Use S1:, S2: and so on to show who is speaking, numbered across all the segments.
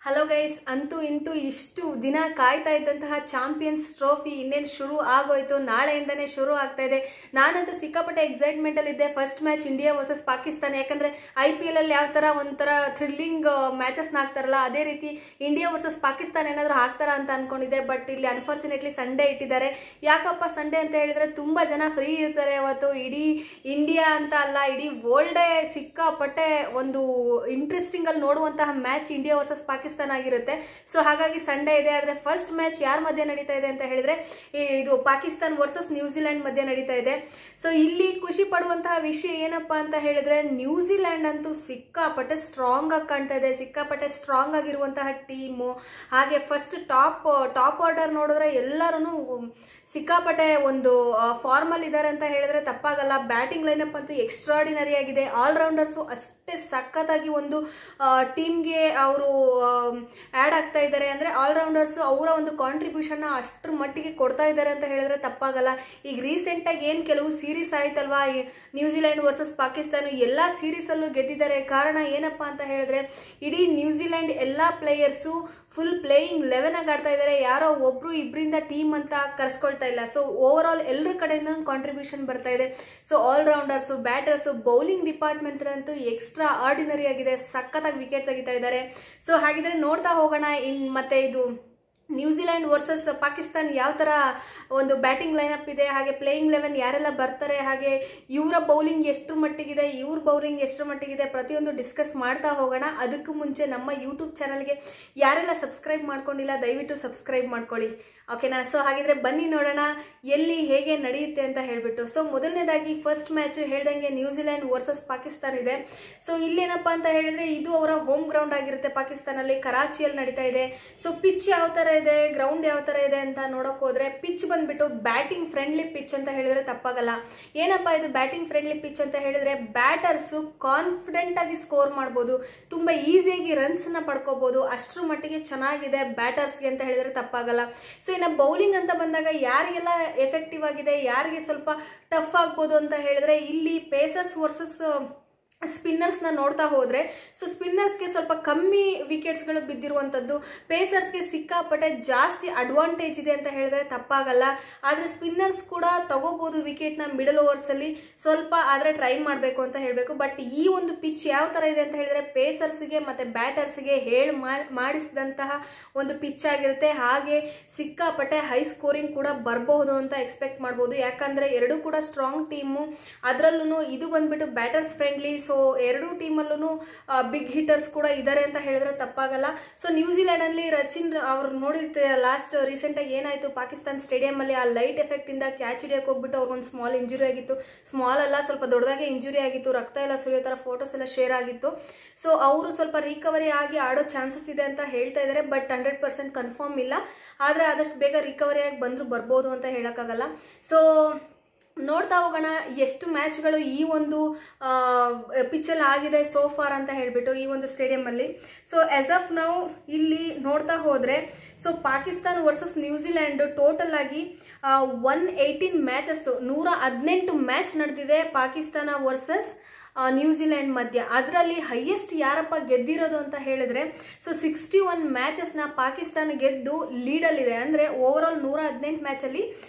S1: Hello guys, ಅಂತೂ ಇಂತೂ ಇಷ್ಟು ದಿನ ಕಾಯ್ತಾ ಇದ್ದಂತಹ ಚಾಂಪಿಯನ್ಸ್ ಟ್ರೋಫಿ ಇನ್ನೇನು ಶುರು ಆಗೋಯ್ತು. ನಾಳೆಯಿಂದನೇ ಶುರು ಆಗ್ತಾ ಇದೆ. ನಾನಂತೂ ಸಿಕ್ಕಾಪಟ್ಟೆ ಎಕ್ಸೈಟ್ಮೆಂಟ್ ಅಲ್ಲಿ ಇದ್ದೆ. First match India versus Pakistan. ಯಾಕಂದ್ರೆ IPL ಅಲ್ಲಿ ಯಾವ ತರ ಒಂಥರ ಥ್ರಿಲ್ಲಿಂಗ್ ಮ್ಯಾಚಸ್ ಹಾಕ್ತಾರಲ್ಲ, ಅದೇ ರೀತಿ ಇಂಡಿಯಾ ವರ್ಸಸ್ ಪಾಕಿಸ್ತಾನ ಏನಾದ್ರು ಹಾಕ್ತಾರ ಅಂತ ಅನ್ಕೊಂಡಿದ್ದೆ. ಬಟ್ ಇಲ್ಲಿ ಅನ್ಫಾರ್ಚುನೇಟ್ಲಿ ಸಂಡೇ ಇಟ್ಟಿದ್ದಾರೆ. ಯಾಕಪ್ಪ ಸಂಡೇ ಅಂತ ಹೇಳಿದ್ರೆ ತುಂಬಾ ಜನ ಫ್ರೀ ಇರ್ತಾರೆ ಅವತ್ತು. ಇಡೀ ಇಂಡಿಯಾ ಅಂತ ಅಲ್ಲ, ಇಡೀ ವರ್ಲ್ಡೇ ಸಿಕ್ಕಾಪಟ್ಟೆ ಒಂದು ಇಂಟ್ರೆಸ್ಟಿಂಗ್ ಅಲ್ಲಿ ನೋಡುವಂತಹ ಮ್ಯಾಚ್ ಇಂಡಿಯಾ ವರ್ಸಸ್ ಪಾಕಿಸ್ತಾನ ಆಗಿರುತ್ತೆ. ಸೊ ಹಾಗಾಗಿ ಸಂಡೇ ಇದೆ. ಆದ್ರೆ ಫಸ್ಟ್ ಮ್ಯಾಚ್ ಯಾರ ಮಧ್ಯೆ ನಡೀತಾ ಇದೆ ಅಂತ ಹೇಳಿದ್ರೆ ಇದು ಪಾಕಿಸ್ತಾನ ವರ್ಸಸ್ ನ್ಯೂಜಿಲೆಂಡ್ ಮಧ್ಯೆ ನಡೀತಾ ಇದೆ. ಸೊ ಇಲ್ಲಿ ಖುಷಿ ಪಡುವಂತಹ ವಿಷಯ ಏನಪ್ಪಾ ಅಂತ ಹೇಳಿದ್ರೆ, ನ್ಯೂಜಿಲೆಂಡ್ ಅಂತೂ ಸಿಕ್ಕಾಪಟ್ಟೆ ಸ್ಟ್ರಾಂಗ್ ಆಗಿ ಕಾಣ್ತಾ ಇದೆ. ಸಿಕ್ಕಾಪಟ್ಟೆ ಸ್ಟ್ರಾಂಗ್ ಆಗಿರುವಂತಹ ಟೀಮು. ಹಾಗೆ ಫಸ್ಟ್ ಟಾಪ್ ಆರ್ಡರ್ ನೋಡಿದ್ರೆ ಎಲ್ಲರೂ ಸಿಕ್ಕಾಪಟ್ಟೆ ಒಂದು ಫಾರ್ಮಲ್ ಇದ್ದಾರೆ ಅಂತ ಹೇಳಿದ್ರೆ ತಪ್ಪಾಗಲ್ಲ. ಬ್ಯಾಟಿಂಗ್ ಲೈನಪ್ ಅಂತೂ ಎಕ್ಸ್ಟ್ರಾರ್ಡಿನರಿ ಆಗಿದೆ. ಆಲ್ರೌಂಡರ್ಸು ಅಷ್ಟೇ ಸಖತ್ತಾಗಿ ಒಂದು ಟೀಮ್ಗೆ ಅವರು ಆ್ಯಡ್ ಆಗ್ತಾ ಇದ್ದಾರೆ. ಅಂದರೆ ಆಲ್ರೌಂಡರ್ಸು ಅವರ ಒಂದು ಕಾಂಟ್ರಿಬ್ಯೂಷನ್ನ ಅಷ್ಟರ ಮಟ್ಟಿಗೆ ಕೊಡ್ತಾ ಇದ್ದಾರೆ ಅಂತ ಹೇಳಿದ್ರೆ ತಪ್ಪಾಗಲ್ಲ. ಈಗ ರೀಸೆಂಟಾಗಿ ಏನು ಕೆಲವು ಸೀರೀಸ್ ಆಯ್ತಲ್ವಾ, ನ್ಯೂಜಿಲೆಂಡ್ ವರ್ಸಸ್ ಪಾಕಿಸ್ತಾನ, ಎಲ್ಲ ಸೀರೀಸಲ್ಲೂ ಗೆದ್ದಿದ್ದಾರೆ. ಕಾರಣ ಏನಪ್ಪಾ ಅಂತ ಹೇಳಿದ್ರೆ, ಇಡೀ ನ್ಯೂಜಿಲೆಂಡ್ ಎಲ್ಲ ಪ್ಲೇಯರ್ಸು ಫುಲ್ ಪ್ಲೇಯಿಂಗ್ 11 ಆಗಿ ಆಡ್ತಾ ಇದ್ದಾರೆ. ಯಾರೋ ಒಬ್ರು ಇಬ್ಬರಿಂದ ಟೀಮ್ ಅಂತ ಕರ್ಸ್ಕೊಳ್ತಾ ಇಲ್ಲ. ಸೊ ಓವರ್ ಆಲ್ ಎಲ್ಲರ ಕಡೆಯಿಂದ ಕಾಂಟ್ರಿಬ್ಯೂಷನ್ ಬರ್ತಾ ಇದೆ. ಸೊ ಆಲ್ರೌಂಡರ್ಸು, ಬ್ಯಾಟರ್ಸು, ಬೌಲಿಂಗ್ ಡಿಪಾರ್ಟ್ಮೆಂಟ್ ಅಂತೂ ಎಕ್ಸ್ಟ್ರಾ ಆರ್ಡಿನರಿ ಆಗಿದೆ. ಸಖತ್ತಾಗಿ ವಿಕೆಟ್ ತೆಗಿತಾ ಇದ್ದಾರೆ. ಸೊ ಹಾಗಿದ್ರೆ ನೋಡ್ತಾ ಹೋಗೋಣ ಮತ್ತೆ ಇದು ನ್ಯೂಜಿಲೆಂಡ್ ವರ್ಸಸ್ ಪಾಕಿಸ್ತಾನ ಯಾವ ತರ ಒಂದು ಬ್ಯಾಟಿಂಗ್ ಲೈನಪ್ ಇದೆ, ಹಾಗೆ ಪ್ಲೇಯಿಂಗ್ 11 ಯಾರೆಲ್ಲ ಬರ್ತಾರೆ, ಹಾಗೆ ಇವರ ಬೌಲಿಂಗ್ ಎಷ್ಟು ಮಟ್ಟಿಗಿದೆ, ಇವ್ರ ಬೌಲಿಂಗ್ ಎಷ್ಟು ಮಟ್ಟಿಗಿದೆ, ಪ್ರತಿಯೊಂದು ಡಿಸ್ಕಸ್ ಮಾಡ್ತಾ ಹೋಗೋಣ. ಅದಕ್ಕೂ ಮುಂಚೆ ನಮ್ಮ ಯೂಟ್ಯೂಬ್ ಚಾನಲ್ಗೆ ಯಾರೆಲ್ಲ ಸಬ್ಸ್ಕ್ರೈಬ್ ಮಾಡ್ಕೊಂಡಿಲ್ಲ ದಯವಿಟ್ಟು ಸಬ್ಸ್ಕ್ರೈಬ್ ಮಾಡ್ಕೊಳ್ಳಿ, ಓಕೆನಾ. ಸೊ ಹಾಗಿದ್ರೆ ಬನ್ನಿ ನೋಡೋಣ ಎಲ್ಲಿ ಹೇಗೆ ನಡೆಯುತ್ತೆ ಅಂತ ಹೇಳ್ಬಿಟ್ಟು. ಸೊ ಮೊದಲನೇದಾಗಿ ಫಸ್ಟ್ ಮ್ಯಾಚ್ ಹೇಳ್ದಂಗೆ ನ್ಯೂಜಿಲೆಂಡ್ ವರ್ಸಸ್ ಪಾಕಿಸ್ತಾನ ಇದೆ. ಸೊ ಇಲ್ಲೇನಪ್ಪಾ ಅಂತ ಹೇಳಿದ್ರೆ ಇದು ಅವರ ಹೋಮ್ ಗ್ರೌಂಡ್ ಆಗಿರುತ್ತೆ. ಪಾಕಿಸ್ತಾನಲ್ಲಿ ಕರಾಚಿಯಲ್ಲಿ ನಡೀತಾ ಇದೆ. ಸೊ ಪಿಚ್ ಯಾವ ತರ ಇದೆ, ಗ್ರೌಂಡ್ ಯಾವ ತರ ಇದೆ ಅಂತ ನೋಡಕ್ ಹೋದ್ರೆ ಪಿಚ್ ಬಂದ್ಬಿಟ್ಟು ಬ್ಯಾಟಿಂಗ್ ಫ್ರೆಂಡ್ಲಿ ಪಿಚ್ ಅಂತ ಹೇಳಿದ್ರೆ ತಪ್ಪಾಗಲ್ಲ. ಏನಪ್ಪಾ ಇದು ಬ್ಯಾಟಿಂಗ್ ಫ್ರೆಂಡ್ಲಿ ಪಿಚ್ ಅಂತ ಹೇಳಿದ್ರೆ, ಬ್ಯಾಟರ್ಸ್ ಕಾನ್ಫಿಡೆಂಟ್ ಆಗಿ ಸ್ಕೋರ್ ಮಾಡಬಹುದು, ತುಂಬಾ ಈಸಿಯಾಗಿ ರನ್ಸ್ ನ ಪಡ್ಕೋಬಹುದು. ಅಷ್ಟರ ಮಟ್ಟಿಗೆ ಚೆನ್ನಾಗಿದೆ ಬ್ಯಾಟರ್ಸ್ಗೆ ಅಂತ ಹೇಳಿದ್ರೆ ತಪ್ಪಾಗಲ್ಲ. ಸೊ ಇನ್ನು ಬೌಲಿಂಗ್ ಅಂತ ಬಂದಾಗ ಯಾರಿಗೆಲ್ಲ ಎಫೆಕ್ಟಿವ್ ಆಗಿದೆ, ಯಾರಿಗೆ ಸ್ವಲ್ಪ ಟಫ್ ಆಗ್ಬೋದು ಅಂತ ಹೇಳಿದ್ರೆ, ಇಲ್ಲಿ ಪೇಸರ್ಸ್ ವರ್ಸಸ್ ಸ್ಪಿನ್ನರ್ಸ್ ನ ನೋಡ್ತಾ ಹೋದ್ರೆ, ಸೊ ಸ್ಪಿನ್ನರ್ಸ್ಗೆ ಸ್ವಲ್ಪ ಕಮ್ಮಿ ವಿಕೆಟ್ಸ್ ಗಳು ಬಿದ್ದಿರುವಂತದ್ದು, ಪೇಸರ್ಸ್ಗೆ ಸಿಕ್ಕಾಪಟ್ಟೆ ಜಾಸ್ತಿ ಅಡ್ವಾಂಟೇಜ್ ಇದೆ ಅಂತ ಹೇಳಿದ್ರೆ ತಪ್ಪಾಗಲ್ಲ. ಆದ್ರೆ ಸ್ಪಿನ್ನರ್ಸ್ ಕೂಡ ತಗೋಬಹುದು ವಿಕೆಟ್ ನ ಮಿಡಲ್ ಓವರ್ಸ್ ಅಲ್ಲಿ, ಸ್ವಲ್ಪ ಆದ್ರೆ ಟ್ರೈ ಮಾಡಬೇಕು ಅಂತ ಹೇಳ್ಬೇಕು. ಬಟ್ ಈ ಒಂದು ಪಿಚ್ ಯಾವ ತರ ಇದೆ ಅಂತ ಹೇಳಿದ್ರೆ ಪೇಸರ್ಸ್ಗೆ ಮತ್ತೆ ಬ್ಯಾಟರ್ಸ್ಗೆ ಮಾಡಿಸಿದಂತಹ ಒಂದು ಪಿಚ್ ಆಗಿರುತ್ತೆ. ಹಾಗೆ ಸಿಕ್ಕಾಪಟ್ಟೆ ಹೈ ಸ್ಕೋರಿಂಗ್ ಕೂಡ ಬರಬಹುದು ಅಂತ ಎಕ್ಸ್ಪೆಕ್ಟ್ ಮಾಡಬಹುದು. ಯಾಕಂದ್ರೆ ಎರಡೂ ಕೂಡ ಸ್ಟ್ರಾಂಗ್ ಟೀಮು, ಅದರಲ್ಲೂ ಇದು ಬಂದ್ಬಿಟ್ಟು ಬ್ಯಾಟರ್ಸ್ ಫ್ರೆಂಡ್ಲಿ. ಸೊ ಎರಡು ಟೀಮಲ್ಲೂ ಬಿಗ್ ಹಿಟರ್ಸ್ ಕೂಡ ಇದ್ದಾರೆ ಅಂತ ಹೇಳಿದ್ರೆ ತಪ್ಪಾಗಲ್ಲ. ಸೊ ನ್ಯೂಜಿಲೆಂಡ್ ಅಲ್ಲಿ ರಚಿನ್ ಅವ್ರು ನೋಡಿರ್ತೀರ, ಲಾಸ್ಟ್ ರೀಸೆಂಟ್ ಆಗಿ ಏನಾಯ್ತು ಪಾಕಿಸ್ತಾನ ಸ್ಟೇಡಿಯಂ ಅಲ್ಲಿ, ಆ ಲೈಟ್ ಎಫೆಕ್ಟ್ ಇಂದ ಕ್ಯಾಚ್ ಹಿಡಿಯಕ್ಕೆ ಹೋಗ್ಬಿಟ್ಟು ಅವ್ರಿಗೊಂದು ಸ್ಮಾಲ್ ಇಂಜುರಿ ಆಗಿತ್ತು. ಸ್ಮಾಲ್ ಅಲ್ಲ, ಸ್ವಲ್ಪ ದೊಡ್ಡದಾಗೆ ಇಂಜುರಿ ಆಗಿತ್ತು. ರಕ್ತ ಎಲ್ಲ ಸುರಿಯೋ ತರ ಫೋಟೋಸ್ ಎಲ್ಲ ಶೇರ್ ಆಗಿತ್ತು. ಸೊ ಅವರು ಸ್ವಲ್ಪ ರಿಕವರಿ ಆಗಿ ಆಡೋ ಚಾನ್ಸಸ್ ಇದೆ ಅಂತ ಹೇಳ್ತಾ ಇದ್ದಾರೆ. ಬಟ್ 100% ಕನ್ಫರ್ಮ್ ಇಲ್ಲ. ಆದ್ರೆ ಆದಷ್ಟು ಬೇಗ ರಿಕವರಿ ಆಗಿ ಬಂದ್ರು ಬರ್ಬೋದು ಅಂತ ಹೇಳಕ್ಕಾಗಲ್ಲ. ಸೊ ನೋಡ್ತಾ ಹೋಗೋಣ ಎಷ್ಟು ಮ್ಯಾಚ್ಗಳು ಈ ಒಂದು ಪಿಚ್ಚಲ್ಲಿ ಆಗಿದೆ ಸೋ ಫಾರ್ ಅಂತ ಹೇಳ್ಬಿಟ್ಟು ಈ ಒಂದು ಸ್ಟೇಡಿಯಂ ಅಲ್ಲಿ. ಸೊ ಆಸ್ ಆಫ್ ನೌ ಇಲ್ಲಿ ನೋಡ್ತಾ ಹೋದ್ರೆ, so Pakistan versus New Zealand total ಆಗಿ 118 ಮ್ಯಾಚಸ್, 118 ಮ್ಯಾಚ್ ನಡೆದಿದೆ ಪಾಕಿಸ್ತಾನ ವರ್ಸಸ್ ನ್ಯೂಜಿಲೆಂಡ್ ಮಧ್ಯ. ಅದರಲ್ಲಿ ಹೈಯೆಸ್ಟ್ ಯಾರಪ್ಪ ಗೆದ್ದಿರೋದು ಅಂತ ಹೇಳಿದ್ರೆ, ಸೊ 61 ಮ್ಯಾಚಸ್ ನ ಪಾಕಿಸ್ತಾನ ಗೆದ್ದು ಲೀಡಲ್ಲಿದೆ. ಅಂದ್ರೆ ಓವರ್ ಆಲ್ 118 ಮ್ಯಾಚ್ ಅಲ್ಲಿ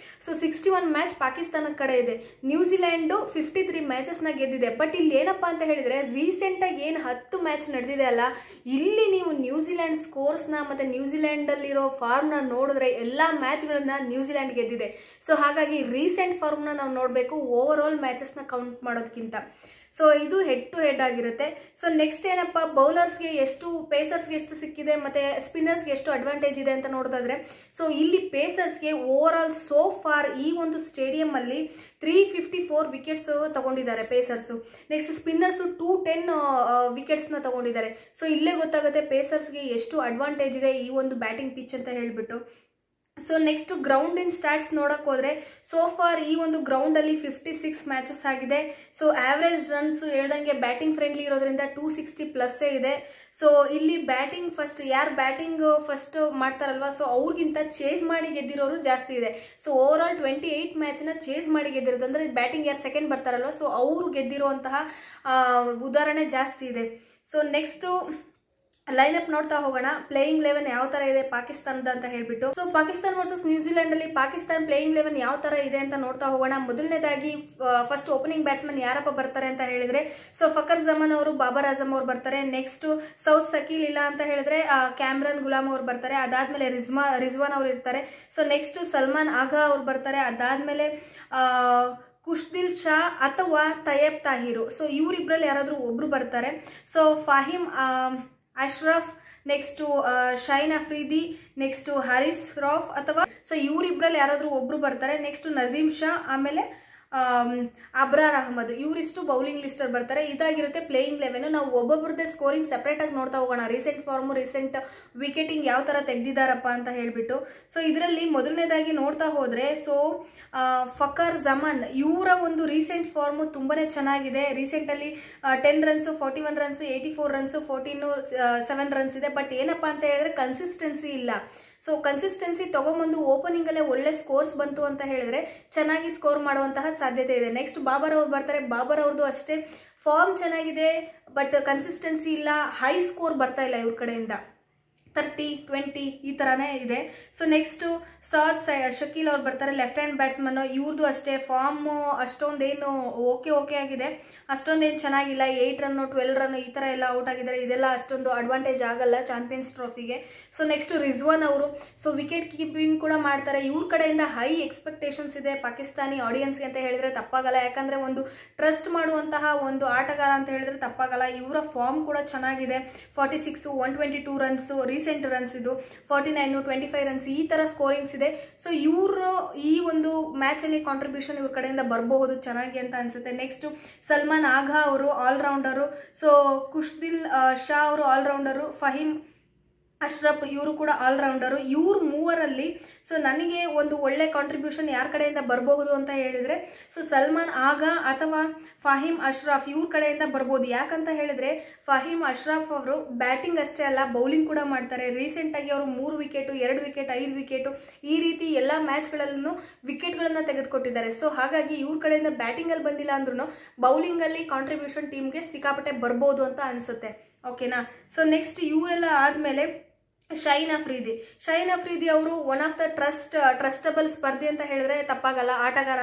S1: ಸೊ 61 ಮ್ಯಾಚ್ ಪಾಕಿಸ್ತಾನ ಕಡೆ ಇದೆ. ನ್ಯೂಜಿಲೆಂಡ್ 53 ಮ್ಯಾಚಸ್ ನ ಗೆದ್ದಿದೆ. ಬಟ್ ಇಲ್ಲಿ ಏನಪ್ಪಾ ಅಂತ ಹೇಳಿದ್ರೆ, ರೀಸೆಂಟ್ ಆಗಿ ಏನು 10 ಮ್ಯಾಚ್ ನಡೆದಿದೆ ಅಲ್ಲ, ಇಲ್ಲಿ ನೀವು ನ್ಯೂಜಿಲೆಂಡ್ ಸ್ಕೋರ್ಸ್ ನ ಮತ್ತೆ ನ್ಯೂಜಿಲೆಂಡ್ ಅಲ್ಲಿರೋ ಫಾರ್ಮ್ ನ ನೋಡಿದ್ರೆ ಎಲ್ಲಾ ಮ್ಯಾಚ್ ಗಳನ್ನ ನ್ಯೂಜಿಲೆಂಡ್ ಗೆದ್ದಿದೆ. ಸೊ ಹಾಗಾಗಿ ರೀಸೆಂಟ್ ಫಾರ್ಮ್ ನ ನಾವು ನೋಡ್ಬೇಕು, ಓವರ್ ಆಲ್ ಮ್ಯಾಚಸ್ ನ ಕೌಂಟ್ ಮಾಡೋದಕ್ಕಿಂತ. ಸೊ ಇದು ಹೆಡ್ ಟು ಹೆಡ್ ಆಗಿರುತ್ತೆ. ಸೊ ನೆಕ್ಸ್ಟ್ ಏನಪ್ಪಾ, ಬೌಲರ್ಸ್ಗೆ ಎಷ್ಟು, ಪೇಸರ್ಸ್ಗೆ ಎಷ್ಟು ಸಿಕ್ಕಿದೆ, ಮತ್ತೆ ಸ್ಪಿನ್ನರ್ಸ್ಗೆ ಎಷ್ಟು ಅಡ್ವಾಂಟೇಜ್ ಇದೆ ಅಂತ ನೋಡೋದಾದ್ರೆ, ಸೊ ಇಲ್ಲಿ ಪೇಸರ್ಸ್ಗೆ ಓವರ್ ಆಲ್ ಸೋ ಫಾರ್ ಈ ಒಂದು ಸ್ಟೇಡಿಯಂ ಅಲ್ಲಿ 354 ವಿಕೆಟ್ಸ್ ತಗೊಂಡಿದ್ದಾರೆ ಪೇಸರ್ಸ್. ನೆಕ್ಸ್ಟ್ ಸ್ಪಿನ್ನರ್ಸ್ 210 ವಿಕೆಟ್ಸ್ ನ ತಗೊಂಡಿದ್ದಾರೆ. ಸೊ ಇಲ್ಲೇ ಗೊತ್ತಾಗುತ್ತೆ ಪೇಸರ್ಸ್ಗೆ ಎಷ್ಟು ಅಡ್ವಾಂಟೇಜ್ ಇದೆ ಈ ಒಂದು ಬ್ಯಾಟಿಂಗ್ ಪಿಚ್ ಅಂತ ಹೇಳ್ಬಿಟ್ಟು. ಸೊ ನೆಕ್ಸ್ಟ್ ಗ್ರೌಂಡ್ ಇನ್ ಸ್ಟಾಟ್ಸ್ ನೋಡಕ್ ಹೋದ್ರೆ, ಸೋ ಫಾರ್ ಈ ಒಂದು ಗ್ರೌಂಡ್ ಅಲ್ಲಿ 56 ಮ್ಯಾಚಸ್ ಆಗಿದೆ. ಸೊ ಆವರೇಜ್ ರನ್ಸ್ ಹೇಳ್ದಂಗೆ ಬ್ಯಾಟಿಂಗ್ ಫ್ರೆಂಡ್ಲಿ ಇರೋದ್ರಿಂದ 260+ ಇದೆ. ಸೊ ಇಲ್ಲಿ ಬ್ಯಾಟಿಂಗ್ ಫಸ್ಟ್ ಯಾರು ಬ್ಯಾಟಿಂಗ್ ಫಸ್ಟ್ ಮಾಡ್ತಾರಲ್ವಾ, ಸೊ ಅವ್ರಿಗಿಂತ ಚೇಸ್ ಮಾಡಿ ಗೆದ್ದಿರೋರು ಜಾಸ್ತಿ ಇದೆ. ಸೊ ಓವರ್ ಆಲ್ 28 ಮ್ಯಾಚ್ ನ ಚೇಸ್ ಮಾಡಿ ಗೆದ್ದಿರೋದು, ಅಂದ್ರೆ ಬ್ಯಾಟಿಂಗ್ ಯಾರು ಸೆಕೆಂಡ್ ಬರ್ತಾರಲ್ವಾ, ಸೊ ಅವ್ರು ಗೆದ್ದಿರುವಂತಹ ಉದಾಹರಣೆ ಜಾಸ್ತಿ ಇದೆ. ಸೊ ನೆಕ್ಸ್ಟ್ ಲೈನಪ್ ನೋಡ್ತಾ ಹೋಗೋಣ. ಪ್ಲೇಯಿಂಗ್ 11 ಯಾವ ತರ ಇದೆ ಪಾಕಿಸ್ತಾನದ ಅಂತ ಹೇಳ್ಬಿಟ್ಟು. ಸೊ ಪಾಕಿಸ್ತಾನ ವರ್ಸಸ್ ನ್ಯೂಜಿಲೆಂಡ್ ಅಲ್ಲಿ ಪಾಕಿಸ್ತಾನ ಪ್ಲೇಯಿಂಗ್ 11 ಯಾವ ತರ ಇದೆ ಅಂತ ನೋಡ್ತಾ ಹೋಗೋಣ. ಮೊದಲನೇದಾಗಿ ಫಸ್ಟ್ ಓಪನಿಂಗ್ ಬ್ಯಾಟ್ಸ್ಮನ್ ಯಾರಪ್ಪ ಬರ್ತಾರೆ ಅಂತ ಹೇಳಿದ್ರೆ ಸೊ ಫಕರ್ ಜಮಾನ್ ಅವರು, ಬಾಬರ್ ಆಜಮ್ ಅವರು ಬರ್ತಾರೆ. ನೆಕ್ಸ್ಟ್ ಸೌತ್ ಸಕೀಲ್ ಇಲ್ಲ ಅಂತ ಹೇಳಿದ್ರೆ ಕ್ಯಾಮ್ರನ್ ಗುಲಾಮ್ ಅವರು ಬರ್ತಾರೆ. ಅದಾದ್ಮೇಲೆ ರಿಜ್ವಾನ್ ಅವರು ಇರ್ತಾರೆ. ಸೊ ನೆಕ್ಸ್ಟ್ ಸಲ್ಮಾನ್ ಆಗಾ ಅವರು ಬರ್ತಾರೆ. ಅದಾದ್ಮೇಲೆ ಖುಷ್ದಿಲ್ ಶಾ ಅಥವಾ ತಯೇಬ್ ತಾಹಿರು. ಸೊ ಇವರಿಬ್ಬರಲ್ಲಿ ಯಾರಾದ್ರೂ ಒಬ್ರು ಬರ್ತಾರೆ. So Faheem Ashraf, next Shaheen Afridi, next Haris Rauf ಅಥವಾ ಸೊ ಇವರಿಬ್ಬರಲ್ಲಿ ಯಾರಾದ್ರೂ ಒಬ್ರು ಬರ್ತಾರೆ. ನೆಕ್ಸ್ಟ್ ನಜೀಮ್ ಶಾ, ಆಮೇಲೆ ಅಬ್ರಾರ್ ಅಹಮದ್, ಇವರಿಷ್ಟು ಬೌಲಿಂಗ್ ಲಿಸ್ಟ್ ಅಲ್ಲಿ ಬರ್ತಾರೆ. ಇದಾಗಿರುತ್ತೆ ಪ್ಲೇಯಿಂಗ್ 11. ನಾವು ಒಬ್ಬೊಬ್ಬರದೇ ಸ್ಕೋರಿಂಗ್ ಸೆಪರೇಟ್ ಆಗಿ ನೋಡ್ತಾ ಹೋಗೋಣ. ರೀಸೆಂಟ್ ಫಾರ್ಮು, ರೀಸೆಂಟ್ ವಿಕೆಟಿಂಗ್ ಯಾವ ತರ ತೆಗ್ದಿದಾರಪ್ಪ ಅಂತ ಹೇಳ್ಬಿಟ್ಟು. ಸೊ ಇದರಲ್ಲಿ ಮೊದಲನೇದಾಗಿ ನೋಡ್ತಾ ಹೋದ್ರೆ ಸೊ ಫಕರ್ ಜಮಾನ್ ಇವರ ಒಂದು ರೀಸೆಂಟ್ ಫಾರ್ಮು ತುಂಬಾನೇ ಚೆನ್ನಾಗಿದೆ. ರೀಸೆಂಟ್ ಅಲ್ಲಿ 10 ರನ್ಸ್, 41 ರನ್ಸ್, 84 ರನ್ಸ್, 7 ರನ್ಸ್ ಇದೆ. ಬಟ್ ಏನಪ್ಪಾ ಅಂತ ಹೇಳಿದ್ರೆ ಕನ್ಸಿಸ್ಟೆನ್ಸಿ ಇಲ್ಲ. ಸೊ ಕನ್ಸಿಸ್ಟೆನ್ಸಿ ತಗೊಂಬಂದು ಓಪನಿಂಗ್ ಅಲ್ಲೇ ಒಳ್ಳೆ ಸ್ಕೋರ್ಸ್ ಬಂತು ಅಂತ ಹೇಳಿದ್ರೆ ಚೆನ್ನಾಗಿ ಸ್ಕೋರ್ ಮಾಡುವಂತಹ ಸಾಧ್ಯತೆ ಇದೆ. ನೆಕ್ಸ್ಟ್ ಬಾಬರ್ ಅವ್ರು ಬರ್ತಾರೆ. ಬಾಬರ್ ಅವ್ರದ್ದು ಅಷ್ಟೇ ಫಾರ್ಮ್ ಚೆನ್ನಾಗಿದೆ, ಬಟ್ ಕನ್ಸಿಸ್ಟೆನ್ಸಿ ಇಲ್ಲ, ಹೈ ಸ್ಕೋರ್ ಬರ್ತಾ ಇಲ್ಲ ಇವ್ರ ಕಡೆಯಿಂದ. 30, 20 ಈ ತರಾನೇ ಇದೆ. ಸೊ ನೆಕ್ಸ್ಟ್ ಸಾದ್ ಶಕೀಲ್ ಅವ್ರು ಬರ್ತಾರೆ, ಲೆಫ್ಟ್ ಹ್ಯಾಂಡ್ ಬ್ಯಾಟ್ಸ್ಮನ್. ಇವ್ರದ್ದು ಅಷ್ಟೇ ಫಾರ್ಮ್ ಅಷ್ಟೊಂದೇನು ಓಕೆ ಆಗಿದೆ, ಅಷ್ಟೊಂದೇನು ಚೆನ್ನಾಗಿಲ್ಲ. 8 ರನ್ 12 ರನ್ ಈ ತರ ಎಲ್ಲ ಔಟ್ ಆಗಿದ್ದಾರೆ. ಇದೆಲ್ಲ ಅಷ್ಟೊಂದು ಅಡ್ವಾಂಟೇಜ್ ಆಗಲ್ಲ ಚಾಂಪಿಯನ್ಸ್ ಟ್ರೋಫಿಗೆ. ಸೊ ನೆಕ್ಸ್ಟ್ ರಿಜ್ವಾನ್ ಅವರು ಸೊ ವಿಕೆಟ್ ಕೀಪಿಂಗ್ ಕೂಡ ಮಾಡ್ತಾರೆ. ಇವ್ರ ಕಡೆಯಿಂದ ಹೈ ಎಕ್ಸ್ಪೆಕ್ಟೇಷನ್ಸ್ ಇದೆ ಪಾಕಿಸ್ತಾನಿ ಆಡಿಯನ್ಸ್ಗೆ ಅಂತ ಹೇಳಿದ್ರೆ ತಪ್ಪಾಗಲ್ಲ. ಯಾಕಂದ್ರೆ ಒಂದು ಟ್ರಸ್ಟ್ ಮಾಡುವಂತಹ ಒಂದು ಆಟಗಾರ ಅಂತ ಹೇಳಿದ್ರೆ ತಪ್ಪಾಗಲ್ಲ. ಇವರ ಫಾರ್ಮ್ ಕೂಡ ಚೆನ್ನಾಗಿದೆ. 46, 122 ರನ್ಸ್ ರೀಸೆಂಟ್ ರನ್ಸ್, ಇದು 49, 25 ರನ್ಸ್ ಈ ತರ ಸ್ಕೋರಿಂಗ್ಸ್ ಇದೆ. ಸೊ ಇವರು ಈ ಒಂದು ಮ್ಯಾಚ್ ಅಲ್ಲಿ ಕಾಂಟ್ರಿಬ್ಯೂಷನ್ ಇವ್ರ ಕಡೆಯಿಂದ ಬರಬಹುದು ಚೆನ್ನಾಗಿ ಅಂತ ಅನ್ಸುತ್ತೆ. ನೆಕ್ಸ್ಟ್ ಸಲ್ಮಾನ್ ಆಗಾ ಅವರು ಆಲ್ರೌಂಡರು. ಸೊ ಖುಷ್ದಿಲ್ ಶಾ ಅವರು ಆಲ್ರೌಂಡರು. ಫಹೀಮ್ ಅಶ್ರಫ್ ಇವರು ಕೂಡ ಆಲ್ರೌಂಡರು. ಇವ್ರ ಮೂವರಲ್ಲಿ ಸೊ ನನಗೆ ಒಂದು ಒಳ್ಳೆ ಕಾಂಟ್ರಿಬ್ಯೂಷನ್ ಯಾರ ಕಡೆಯಿಂದ ಬರಬಹುದು ಅಂತ ಹೇಳಿದ್ರೆ ಸೊ ಸಲ್ಮಾನ್ ಆಗಾ ಅಥವಾ ಫಹೀಮ್ ಅಶ್ರಫ್ ಇವ್ರ ಕಡೆಯಿಂದ ಬರ್ಬೋದು. ಯಾಕಂತ ಹೇಳಿದ್ರೆ ಫಹೀಮ್ ಅಶ್ರಫ್ ಅವರು ಬ್ಯಾಟಿಂಗ್ ಅಷ್ಟೇ ಅಲ್ಲ, ಬೌಲಿಂಗ್ ಕೂಡ ಮಾಡ್ತಾರೆ. ರೀಸೆಂಟ್ ಆಗಿ ಅವರು 3 ವಿಕೆಟ್, 2 ವಿಕೆಟ್, 5 ವಿಕೆಟ್ ಈ ರೀತಿ ಎಲ್ಲ ಮ್ಯಾಚ್ಗಳಲ್ಲೂ ವಿಕೆಟ್ಗಳನ್ನ ತೆಗೆದುಕೊಟ್ಟಿದ್ದಾರೆ. ಸೊ ಹಾಗಾಗಿ ಇವ್ರ ಕಡೆಯಿಂದ ಬ್ಯಾಟಿಂಗ್ ಅಲ್ಲಿ ಬಂದಿಲ್ಲ ಅಂದ್ರೂ ಬೌಲಿಂಗ್ ಅಲ್ಲಿ ಕಾಂಟ್ರಿಬ್ಯೂಷನ್ ಟೀಮ್ಗೆ ಸಿಕ್ಕಾಪಟ್ಟೆ ಬರ್ಬೋದು ಅಂತ ಅನ್ಸುತ್ತೆ. ಓಕೆನಾ. ಸೊ ನೆಕ್ಸ್ಟ್ ಇವರೆಲ್ಲ ಆದ್ಮೇಲೆ ಶೈನ್ ಅಫ್ರಿದಿ ಅವರು ಒನ್ ಆಫ್ ದ ಟ್ರಸ್ಟಬಲ್ ಸ್ಪರ್ಧಿ ಅಂತ ಹೇಳಿದ್ರೆ ತಪ್ಪಾಗಲ್ಲ, ಆಟಗಾರ.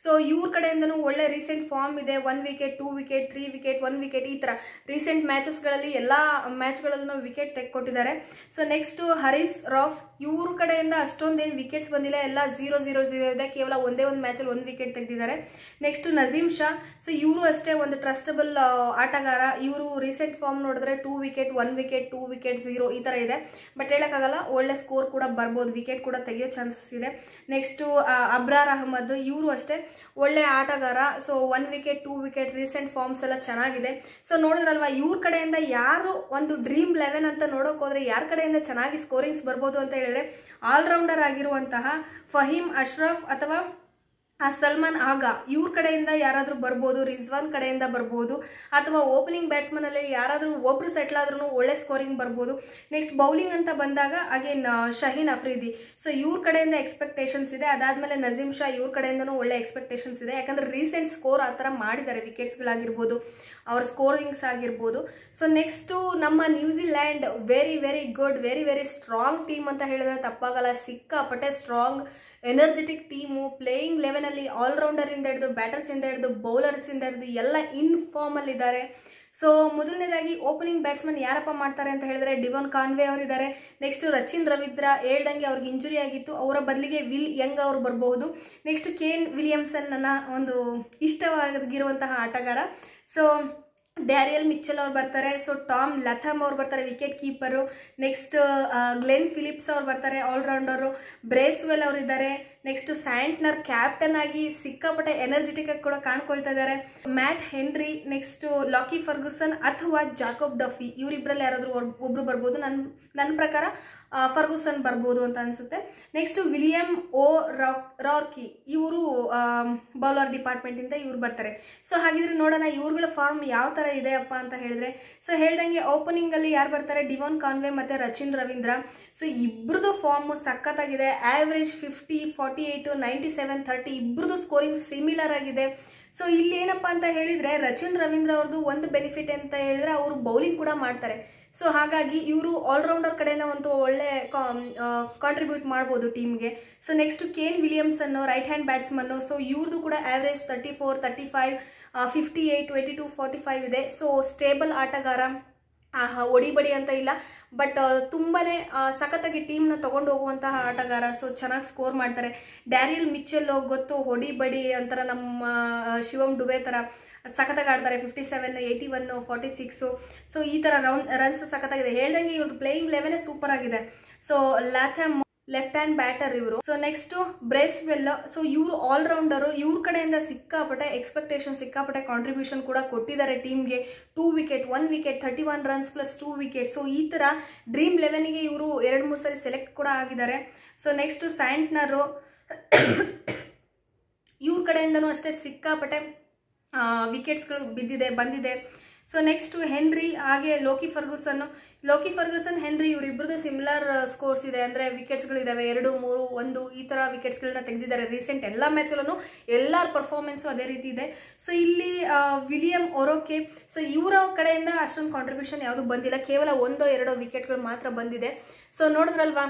S1: ಸೊ ಇವ್ರ ಕಡೆಯಿಂದನೂ ಒಳ್ಳೆ ರೀಸೆಂಟ್ ಫಾರ್ಮ್ ಇದೆ. 1 ವಿಕೆಟ್, 2 ವಿಕೆಟ್, 3 ವಿಕೆಟ್, 1 ವಿಕೆಟ್ ಈ ತರ ರೀಸೆಂಟ್ ಮ್ಯಾಚಸ್ಗಳಲ್ಲಿ ಎಲ್ಲಾ ಮ್ಯಾಚ್ಗಳಲ್ಲೂ ವಿಕೆಟ್ ತೆಗೆದುಕೊಟ್ಟಿದ್ದಾರೆ. ಸೊ ನೆಕ್ಸ್ಟ್ ಹರೀಸ್ ರೌಫ್ ಇವ್ರ ಕಡೆಯಿಂದ ಅಷ್ಟೊಂದೇನು ವಿಕೆಟ್ಸ್ ಬಂದಿಲ್ಲ, ಎಲ್ಲ 0-0-0 ಇದೆ. ಕೇವಲ ಒಂದೇ ಒಂದು ಮ್ಯಾಚಲ್ಲಿ 1 ವಿಕೆಟ್ ತೆಗೆದಿದ್ದಾರೆ. ನೆಕ್ಸ್ಟ್ ನಜೀಮ್ ಶಾ, ಸೊ ಇವರು ಅಷ್ಟೇ ಒಂದು ಟ್ರಸ್ಟಬಲ್ ಆಟಗಾರ. ಇವರು ರೀಸೆಂಟ್ ಫಾರ್ಮ್ ನೋಡಿದ್ರೆ 2 ವಿಕೆಟ್, 1 ವಿಕೆಟ್, 2 ವಿಕೆಟ್, 0 ಈ ತರ ಇದೆ. ಬಟ್ ಹೇಳಕ್ಕಾಗಲ್ಲ, ಒಳ್ಳೆ ಸ್ಕೋರ್ ಕೂಡ ಬರ್ಬೋದು, ವಿಕೆಟ್ ಕೂಡ ತೆಗೆಯೋ ಚಾನ್ಸಸ್ ಇದೆ. ನೆಕ್ಸ್ಟ್ ಅಬ್ರಾರ್ ಅಹಮದ್ ಇವರು ಅಷ್ಟೇ ಒಳ್ಳೆ ಆಟಗಾರ. So 1 wicket, 2 wicket recent forms ಎಲ್ಲ ಚೆನ್ನಾಗಿದೆ. ಸೊ ನೋಡಿದ್ರಲ್ವಾ ಇವ್ರ ಕಡೆಯಿಂದ ಯಾರು ಒಂದು ಡ್ರೀಮ್ 11 ಅಂತ ನೋಡೋಕೆ ಹೋದ್ರೆ ಯಾರ ಕಡೆಯಿಂದ ಚೆನ್ನಾಗಿ ಸ್ಕೋರಿಂಗ್ಸ್ ಬರ್ಬೋದು ಅಂತ ಹೇಳಿದ್ರೆ ಆಲ್ರೌಂಡರ್ ಆಗಿರುವಂತಹ ಫಹೀಮ್ ಅಶ್ರಫ್ ಅಥವಾ ಸಲ್ಮಾನ್ ಆಗಾ ಇವ್ರ ಕಡೆಯಿಂದ ಯಾರಾದ್ರೂ ಬರ್ಬೋದು, ರಿಜ್ವಾನ್ ಕಡೆಯಿಂದ ಬರ್ಬೋದು, ಅಥವಾ ಓಪನಿಂಗ್ ಬ್ಯಾಟ್ಸ್ಮನ್ ಅಲ್ಲಿ ಯಾರಾದ್ರೂ ಒಬ್ರು ಸೆಟ್ಲ್ ಆದ್ರೂ ಒಳ್ಳೆ ಸ್ಕೋರಿಂಗ್ ಬರ್ಬೋದು. ನೆಕ್ಸ್ಟ್ ಬೌಲಿಂಗ್ ಅಂತ ಬಂದಾಗ ಅಗೇನ್ ಶಹೀನ್ ಅಫ್ರಿದಿ, ಸೊ ಇವ್ರ ಕಡೆಯಿಂದ ಎಕ್ಸ್ಪೆಕ್ಟೇಷನ್ಸ್ ಇದೆ. ಅದಾದ್ಮೇಲೆ ನಜೀಮ್ ಶಾ ಇವ್ರ ಕಡೆಯಿಂದನೂ ಒಳ್ಳೆ ಎಕ್ಸ್ಪೆಕ್ಟೇಷನ್ಸ್ ಇದೆ. ಯಾಕಂದ್ರೆ ರೀಸೆಂಟ್ ಸ್ಕೋರ್ ಆ ಥರ ಮಾಡಿದ್ದಾರೆ, ವಿಕೆಟ್ಸ್ಗಳಾಗಿರ್ಬೋದು, ಅವ್ರ ಸ್ಕೋರಿಂಗ್ಸ್ ಆಗಿರ್ಬೋದು. ಸೊ ನೆಕ್ಸ್ಟು ನಮ್ಮ New Zealand very very good, very very strong team ಅಂತ ಹೇಳಿದ್ರೆ ತಪ್ಪಾಗಲ್ಲ. ಸಿಕ್ಕಾಪಟ್ಟೆ ಸ್ಟ್ರಾಂಗ್ ಎನರ್ಜೆಟಿಕ್ ಟೀಮು. ಪ್ಲೇಯಿಂಗ್ 11 ಅಲ್ಲಿ ಆಲ್ರೌಂಡರ್ ಇಂದ ಹಿಡಿದು ಬ್ಯಾಟರ್ಸ್ ಇಂದ ಹಿಡಿದು ಬೌಲರ್ಸ್ ಇಂದ ಹಿಡಿದು ಎಲ್ಲ ಇನ್ ಫಾರ್ಮ್ ಅಲ್ಲಿ ಇದ್ದಾರೆ. ಸೊ ಮೊದಲನೇದಾಗಿ ಓಪನಿಂಗ್ ಬ್ಯಾಟ್ಸ್ಮನ್ ಯಾರಪ್ಪ ಮಾಡ್ತಾರೆ ಅಂತ ಹೇಳಿದ್ರೆ ಡಿವನ್ ಕಾನ್ವೆ ಅವರಿದ್ದಾರೆ. ನೆಕ್ಸ್ಟ್ ರಚಿನ್ ರವೀಂದ್ರ ಹೇಳ್ದಂಗೆ ಅವ್ರಿಗೆ ಇಂಜುರಿ ಆಗಿತ್ತು, ಅವರ ಬದಲಿಗೆ ವಿಲ್ ಯಂಗ್ ಅವರು ಬರಬಹುದು. ನೆಕ್ಸ್ಟ್ ಕೇನ್ ವಿಲಿಯಮ್ಸನ್ ನನ್ನ ಒಂದು ಇಷ್ಟವಾಗಿರುವಂತಹ ಆಟಗಾರ. ಸೊ ಡ್ಯಾರಿಯಲ್ ಮಿಚ್ಚಲ್ ಅವ್ರು ಬರ್ತಾರೆ. ಸೊ ಟಾಮ್ ಲಥಮ್ ಅವ್ರು ಬರ್ತಾರೆ, wicket keeper. Next Glenn Phillips ಅವ್ರು ಬರ್ತಾರೆ, ಆಲ್ರೌಂಡರು. ಬ್ರೇಸ್ವೆಲ್ ಅವರು ಇದ್ದಾರೆ. ನೆಕ್ಸ್ಟ್ ಸ್ಯಾಂಟ್ನರ್ ಕ್ಯಾಪ್ಟನ್ ಆಗಿ ಸಿಕ್ಕಾಪಟ್ಟೆ ಎನರ್ಜೆಟಿಕ್ ಆಗಿ ಕೂಡ ಕಾಣ್ಕೊಳ್ತಾ ಇದ್ದಾರೆ. ಮ್ಯಾಟ್ ಹೆನ್ರಿ, ನೆಕ್ಸ್ಟ್ ಲಾಕಿ ಫರ್ಗುಸನ್ ಅಥವಾ ಜಾಕೋಬ್ ಡಫಿ ಇವರಿಬ್ಬರಲ್ಲಿ ಯಾರಾದ್ರೂ ಒಬ್ರು ಬರ್ಬೋದು. ನನ್ನ ಪ್ರಕಾರ ಫರ್ಗುಸನ್ ಬರ್ಬೋದು ಅಂತ ಅನ್ಸುತ್ತೆ. ನೆಕ್ಸ್ಟ್ ವಿಲಿಯಂ ಓ ರಾರ್ಕಿ ಇವರು ಬೌಲರ್ ಡಿಪಾರ್ಟ್ಮೆಂಟ್ ಇಂದ ಇವ್ರು ಬರ್ತಾರೆ. ಸೊ ಹಾಗಿದ್ರೆ ನೋಡೋಣ ಇವ್ರುಗಳ ಫಾರ್ಮ್ ಯಾವ ತರ ಇದೆಯಪ್ಪ ಅಂತ ಹೇಳಿದ್ರೆ, ಸೊ ಹೇಳ್ದಂಗೆ ಓಪನಿಂಗ್ ಅಲ್ಲಿ ಯಾರು ಬರ್ತಾರೆ, ಡಿವನ್ ಕಾನ್ವೆ ಮತ್ತೆ ರಚಿನ್ ರವೀಂದ್ರ. ಸೊ ಇಬ್ರದ್ದು ಫಾರ್ಮ್ ಸಖತ್ತಾಗಿದೆ. ಆವರೇಜ್ 50, 48, 97, 30 ಇಬ್ರದ್ದು ಸ್ಕೋರಿಂಗ್ ಸಿಮಿಲರ್ ಆಗಿದೆ. ಸೊ ಇಲ್ಲಿ ಏನಪ್ಪಾ ಅಂತ ಹೇಳಿದ್ರೆ ರಚಿನ್ ರವೀಂದ್ರ ಅವ್ರದ್ದು ಒಂದು ಬೆನಿಫಿಟ್ ಅಂತ ಹೇಳಿದ್ರೆ ಅವರು ಬೌಲಿಂಗ್ ಕೂಡ ಮಾಡ್ತಾರೆ. ಸೊ ಹಾಗಾಗಿ ಇವರು ಆಲ್ರೌಂಡರ್ ಕಡೆಯಿಂದ ಒಂದು ಒಳ್ಳೆ ಕಾಂಟ್ರಿಬ್ಯೂಟ್ ಮಾಡ್ಬೋದು ಟೀಮ್ಗೆ. So next Kane Williamson right hand batsman. So ಇವ್ರದ್ದು ಕೂಡ ಆವ್ರೇಜ್ 34, 35, 58, 22, 45 ಇದೆ. ಸೊ ಸ್ಟೇಬಲ್ ಆಟಗಾರ, ಹೊಡಿಬಡಿ ಅಂತ ಇಲ್ಲ, ಬಟ್ ತುಂಬಾನೇ ಸಖತ್ತಾಗಿ ಟೀಮ್ನ ತಗೊಂಡು ಹೋಗುವಂತಹ ಆಟಗಾರ. ಸೊ ಚೆನ್ನಾಗಿ ಸ್ಕೋರ್ ಮಾಡ್ತಾರೆ. ಡ್ಯಾರಿಯಲ್ ಮಿಚೆಲ್ ಗೊತ್ತು, ಹೊಡಿಬಡಿ ಅಂತರ ನಮ್ಮ ಶಿವಮ್ ಡುಬೆ ತರ ಸಖತ್ತಾಗಿ ಆಡ್ತಾರೆ. 57, 81, 46. ಸೊ ಈ ತರ ರನ್ಸ್ ಸಖತ್ತಾಗಿದೆ. ಹೇಳ್ದಂಗೆ ಇವ್ರದ್ದು ಪ್ಲೇಯಿಂಗ್ 11 ಸೂಪರ್ ಆಗಿದೆ. ಸೊ ಲ್ಯಾಥಮ್ ಲೆಫ್ಟ್ ಹ್ಯಾಂಡ್ ಬ್ಯಾಟರ್ ಇವರು. So next Bracewell. ಸೊ ಇವರು ಆಲ್ರೌಂಡರು. ಇವ್ರ ಕಡೆಯಿಂದ ಸಿಕ್ಕಾಪಟ್ಟೆ ಎಕ್ಸ್ಪೆಕ್ಟೇಷನ್, ಸಿಕ್ಕಾಪಟ್ಟೆ ಕಾಂಟ್ರಿಬ್ಯೂಷನ್ ಕೂಡ ಕೊಟ್ಟಿದ್ದಾರೆ ಟೀಮ್ಗೆ. 2 wicket, 1 wicket, 31 runs plus 2 wicket. So ಈ ತರ ಡ್ರೀಮ್ 11ಗೆ ಇವರು 2-3 ಸರಿ ಸೆಲೆಕ್ಟ್ ಕೂಡ ಆಗಿದ್ದಾರೆ. So next Santner. ಇವ್ರ ಕಡೆಯಿಂದನೂ ಅಷ್ಟೇ ಸಿಕ್ಕಾಪಟ್ಟೆ ವಿಕೆಟ್ಸ್ಗಳು ಬಂದಿದೆ. ಸೊ ನೆಕ್ಸ್ಟ್ ಹೆನ್ರಿ, ಹಾಗೆ ಲೋಕಿ ಫರ್ಗೂಸನ್, ಹೆನ್ರಿ ಇವರಿಬ್ಬರದು ಸಿಮಿಲರ್ ಸ್ಕೋರ್ಸ್ ಇದೆ. ಅಂದರೆ ವಿಕೆಟ್ಸ್ಗಳಿದ್ದಾವೆ 2, 3, 1 ಈ ಥರ ವಿಕೆಟ್ಸ್ಗಳನ್ನ ತೆಗೆದಿದ್ದಾರೆ ರೀಸೆಂಟ್ ಎಲ್ಲ ಮ್ಯಾಚಲ್ಲೂ. ಎಲ್ಲರ ಪರ್ಫಾರ್ಮೆನ್ಸು ಅದೇ ರೀತಿ ಇದೆ. ಸೊ ಇಲ್ಲಿ ವಿಲಿಯಂ ಒರೋಕೆ. ಸೊ ಇವರ ಕಡೆಯಿಂದ ಅಷ್ಟೊಂದು ಕಾಂಟ್ರಿಬ್ಯೂಷನ್ ಯಾವುದು ಬಂದಿಲ್ಲ, ಕೇವಲ 1-2 ವಿಕೆಟ್ಗಳು ಮಾತ್ರ ಬಂದಿದೆ. ಸೊ ನೋಡಿದ್ರಲ್ವಾ,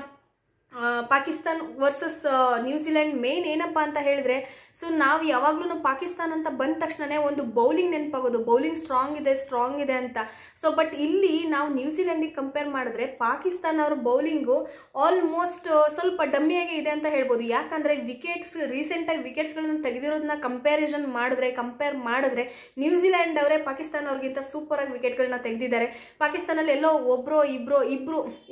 S1: ಪಾಕಿಸ್ತಾನ್ ವರ್ಸಸ್ ನ್ಯೂಜಿಲೆಂಡ್ ಮೇನ್ ಏನಪ್ಪಾ ಅಂತ ಹೇಳಿದ್ರೆ, ಸೊ ನಾವು ಯಾವಾಗ್ಲೂ ಪಾಕಿಸ್ತಾನ್ ಅಂತ ಬಂದ ತಕ್ಷಣನೇ ಒಂದು ಬೌಲಿಂಗ್ ನೆನಪಾಗೋದು, ಬೌಲಿಂಗ್ ಸ್ಟ್ರಾಂಗ್ ಇದೆ ಅಂತ. ಸೊ ಬಟ್ ಇಲ್ಲಿ ನಾವು ನ್ಯೂಜಿಲೆಂಡಿಗೆ ಕಂಪೇರ್ ಮಾಡಿದ್ರೆ ಪಾಕಿಸ್ತಾನ ಅವ್ರ ಬೌಲಿಂಗು ಆಲ್ಮೋಸ್ಟ್ ಸ್ವಲ್ಪ ಡಮ್ಮಿಯಾಗೆ ಇದೆ ಅಂತ ಹೇಳ್ಬೋದು. ಯಾಕಂದ್ರೆ ರೀಸೆಂಟಾಗಿ ವಿಕೆಟ್ಸ್ಗಳನ್ನ ತೆಗೆದಿರೋದನ್ನ ಕಂಪೇರ್ ಮಾಡಿದ್ರೆ ನ್ಯೂಜಿಲೆಂಡ್ ಅವರೇ ಪಾಕಿಸ್ತಾನ ಅವ್ರಿಗಿಂತ ಸೂಪರ್ ಆಗಿ ವಿಕೆಟ್ಗಳನ್ನ ತೆಗೆದಿದ್ದಾರೆ. ಪಾಕಿಸ್ತಾನಲ್ಲಿ ಎಲ್ಲೋ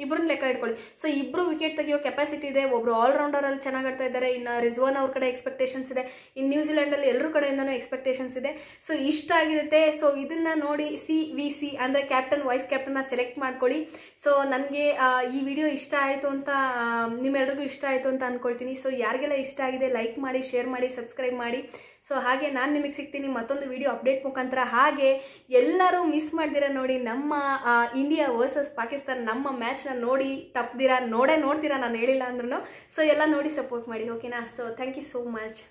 S1: ಇಬ್ಬರನ್ನ ಲೆಕ್ಕ ಇಟ್ಕೊಳ್ಳಿ. ಸೊ ಇಬ್ರು ವಿಕೆಟ್ ತೆಗೆಯೋ ಕೆಪಾಸಿಟಿ ಇದೆ. ಒಬ್ರು ಆಲ್ರೌಂಡರ್ ಅಲ್ಲಿ ಚೆನ್ನಾಗಿ ಆಡ್ತಾ ಇದ್ದಾರೆ, ಇನ್ನು ರಿಜ್ವಾನ್ ಅವ್ರ ಕಡೆ ಎಕ್ಸ್ಪೆಕ್ಟೇಷನ್ಸ್ ಇದೆ, ಇನ್ನು ನ್ಯೂಜಿಲೆಂಡ್ ಅಲ್ಲಿ ಎಲ್ಲರ ಕಡೆಯಿಂದನೂ ಎಕ್ಸ್ಪೆಕ್ಟೇಷನ್ಸ್ ಇದೆ. ಸೊ ಇಷ್ಟ ಆಗಿರುತ್ತೆ. ಸೊ ಇದನ್ನ ನೋಡಿ CVC ಅಂದ್ರೆ ಕ್ಯಾಪ್ಟನ್ ವೈಸ್ ಕ್ಯಾಪ್ಟನ್ ಸೆಲೆಕ್ಟ್ ಮಾಡ್ಕೊಳ್ಳಿ. ಸೊ ನನಗೆ ಈ ವಿಡಿಯೋ ಇಷ್ಟ ಆಯಿತು ಅಂತ, ನಿಮ್ಮೆಲ್ರಿಗೂ ಇಷ್ಟ ಆಯಿತು ಅಂತ ಅನ್ಕೊಳ್ತೀನಿ. ಸೊ ಯಾರಿಗೆಲ್ಲ ಇಷ್ಟ ಆಗಿದೆ ಲೈಕ್ ಮಾಡಿ, ಶೇರ್ ಮಾಡಿ, ಸಬ್ಸ್ಕ್ರೈಬ್ ಮಾಡಿ. ಸೊ ಹಾಗೆ ನಾನು ನಿಮಗೆ ಸಿಗ್ತೀನಿ ಮತ್ತೊಂದು ವಿಡಿಯೋ ಅಪ್ಡೇಟ್ ಮುಖಾಂತರ. ಹಾಗೆ ಎಲ್ಲರೂ ಮಿಸ್ ಮಾಡ್ದಿರ ನೋಡಿ ನಮ್ಮ ಇಂಡಿಯಾ ವರ್ಸಸ್ ಪಾಕಿಸ್ತಾನ್ ನಮ್ಮ ಮ್ಯಾಚ್ನ ನೋಡಿ ತಪ್ಪದಿರ ನೋಡ್ತೀರಾ, ನಾನು ಹೇಳಿಲ್ಲ ಅಂದ್ರೂ. ಸೊ ಎಲ್ಲ ನೋಡಿ ಸಪೋರ್ಟ್ ಮಾಡಿ, ಓಕೆನಾ? So thank you so much.